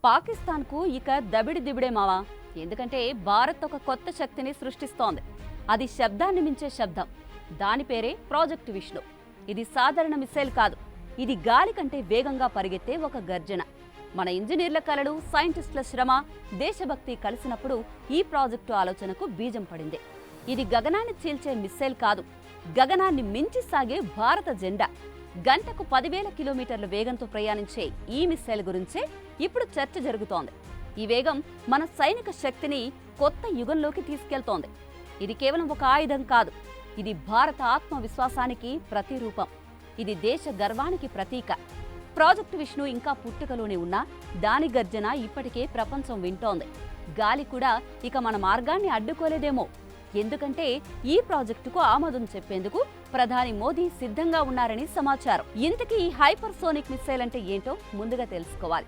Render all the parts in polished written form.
పాకిస్తాన్కు ఇక దబిడి దిబిడే మావా. ఎందుకంటే భారత్ ఒక కొత్త శక్తిని సృష్టిస్తోంది. అది శబ్దాన్ని మించే శబ్దం. దాని పేరే ప్రాజెక్టు విష్ణు. ఇది సాధారణ మిసైల్ కాదు. ఇది గాలి కంటే వేగంగా పరిగెత్తే ఒక గర్జన. మన ఇంజనీర్ల కలలు, సైంటిస్టుల శ్రమ, దేశభక్తి కలిసినప్పుడు ఈ ప్రాజెక్టు ఆలోచనకు బీజం పడింది. ఇది గగనాన్ని చీల్చే మిస్సైల్ కాదు, గగనాన్ని మించి సాగే భారత జెండా. గంటకు 10,000 కిలోమీటర్ల వేగంతో ప్రయాణించే ఈ మిస్సైల్ గురించే ఇప్పుడు చర్చ జరుగుతోంది. ఈ వేగం మన సైనిక శక్తిని కొత్త యుగంలోకి తీసుకెళ్తోంది. ఇది కేవలం ఒక ఆయుధం కాదు, ఇది భారత ఆత్మవిశ్వాసానికి ప్రతిరూపం. ఇది దేశ గర్వానికి ప్రతీక. ప్రాజెక్టు విష్ణు ఇంకా పుట్టుకలోనే ఉన్నా దాని గర్జన ఇప్పటికే ప్రపంచం వింటోంది. గాలి కూడా ఇక మన మార్గాన్ని అడ్డుకోలేదేమో. ఎందుకంటే ఈ ప్రాజెక్టుకు ఆమోదం చెప్పేందుకు ప్రధాని మోదీ సిద్ధంగా ఉన్నారని సమాచారం. ఇంతకీ ఈ హైపర్సోనిక్ మిసైల్ అంటే ఏంటో ముందుగా తెలుసుకోవాలి.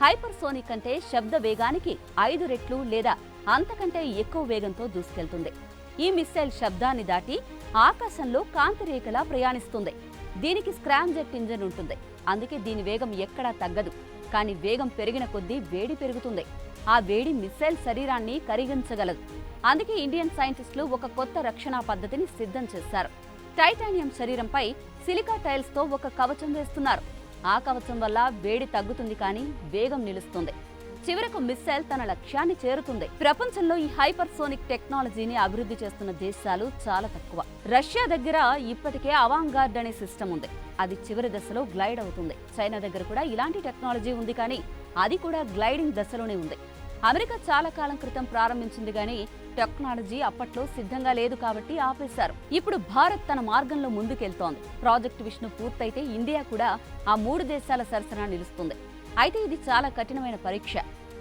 హైపర్సోనిక్ అంటే శబ్ద వేగానికి 5 రెట్లు లేదా అంతకంటే ఎక్కువ వేగంతో దూసుకెళ్తుంది. ఈ మిసైల్ శబ్దాన్ని దాటి ఆకాశంలో కాంతిరేఖలా ప్రయాణిస్తుంది. దీనికి స్క్రామ్ జెట్ ఇంజన్ ఉంటుంది. అందుకే దీని వేగం ఎక్కడా తగ్గదు. కానీ వేగం పెరిగిన కొద్దీ వేడి పెరుగుతుంది. ఆ వేడి మిసైల్ శరీరాన్ని కరిగించగలదు. అందుకే ఇండియన్ సైంటిస్టులు ఒక కొత్త రక్షణ పద్ధతిని సిద్ధం చేశారు. టైటానియం శరీరంపై సిలికా టైల్స్ తో ఒక కవచం వేస్తున్నారు. ఆ కవచం వల్ల వేడి తగ్గుతుంది, కానీ వేగం నిలుస్తుంది. చివరకు మిస్సైల్ తన లక్ష్యాన్ని చేరుతుంది. ప్రపంచంలో ఈ హైపర్సోనిక్ టెక్నాలజీని అభివృద్ధి చేస్తున్న దేశాలు చాలా తక్కువ. రష్యా దగ్గర ఇప్పటికే అవాంగార్డ్ అనే సిస్టమ్ ఉంది. అది చివరి దశలో గ్లైడ్ అవుతుంది. చైనా దగ్గర కూడా ఇలాంటి టెక్నాలజీ ఉంది, కానీ అది కూడా గ్లైడింగ్ దశలోనే ఉంది. అమెరికా చాలా కాలం క్రితం ప్రారంభించింది, కానీ టెక్నాలజీ అప్పట్లో సిద్ధంగా లేదు కాబట్టి ఆపేశారు. ఇప్పుడు భారత్ తన మార్గంలో ముందుకెళ్తోంది. ప్రాజెక్టు విష్ణు పూర్తయితే ఇండియా కూడా ఆ 3 దేశాల సరసన నిలుస్తుంది. అయితే ఇది చాలా కఠినమైన పరీక్ష.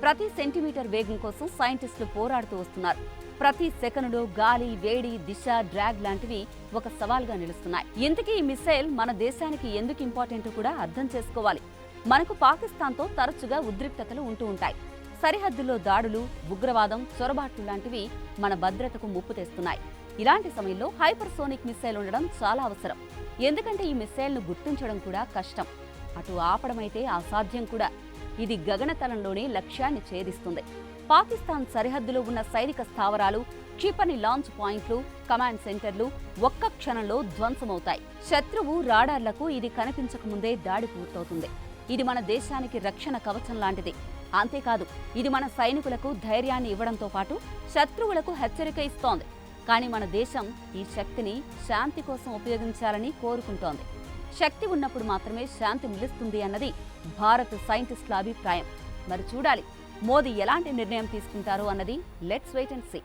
ప్రతి సెంటీమీటర్ వేగం కోసం సైంటిస్టులు పోరాడుతూ వస్తున్నారు. ప్రతి సెకనులో గాలి, వేడి, దిశ, డ్రాగ్ లాంటివి ఒక సవాల్గా నిలుస్తున్నాయి. ఇంతకీ ఈ మిసైల్ మన దేశానికి ఎందుకు ఇంపార్టెంట్ కూడా అర్థం చేసుకోవాలి. మనకు పాకిస్తాన్తో తరచుగా ఉద్రిక్తతలు ఉంటూ ఉంటాయి. సరిహద్దుల్లో దాడులు, ఉగ్రవాదం, చొరబాట్లు లాంటివి మన భద్రతకు ముప్పు తెస్తున్నాయి. ఇలాంటి సమయంలో హైపర్సోనిక్ మిసైల్ ఉండడం చాలా అవసరం. ఎందుకంటే ఈ మిసైల్ను గుర్తించడం కూడా కష్టం, అటు ఆపడమైతే అసాధ్యం కూడా. ఇది గగనతలంలోనే లక్ష్యాన్ని ఛేదిస్తుంది. పాకిస్తాన్ సరిహద్దులో ఉన్న సైనిక స్థావరాలు, క్షిపణి లాంచ్ పాయింట్లు, కమాండ్ సెంటర్లు ఒక్క క్షణంలో ధ్వంసమవుతాయి. శత్రువు రాడార్లకు ఇది కనిపించకముందే దాడి పూర్తవుతుంది. ఇది మన దేశానికి రక్షణ కవచం లాంటిది. అంతేకాదు, ఇది మన సైనికులకు ధైర్యాన్ని ఇవ్వడంతో పాటు శత్రువులకు హెచ్చరిక ఇస్తోంది. కానీ మన దేశం ఈ శక్తిని శాంతి కోసం ఉపయోగించాలని కోరుకుంటోంది. శక్తి ఉన్నప్పుడు మాత్రమే శాంతి నిలుస్తుంది అన్నది భారత సైంటిస్టుల అభిప్రాయం. మరి చూడాలి మోదీ ఎలాంటి నిర్ణయం తీసుకుంటారో అన్నది. Let's wait and see.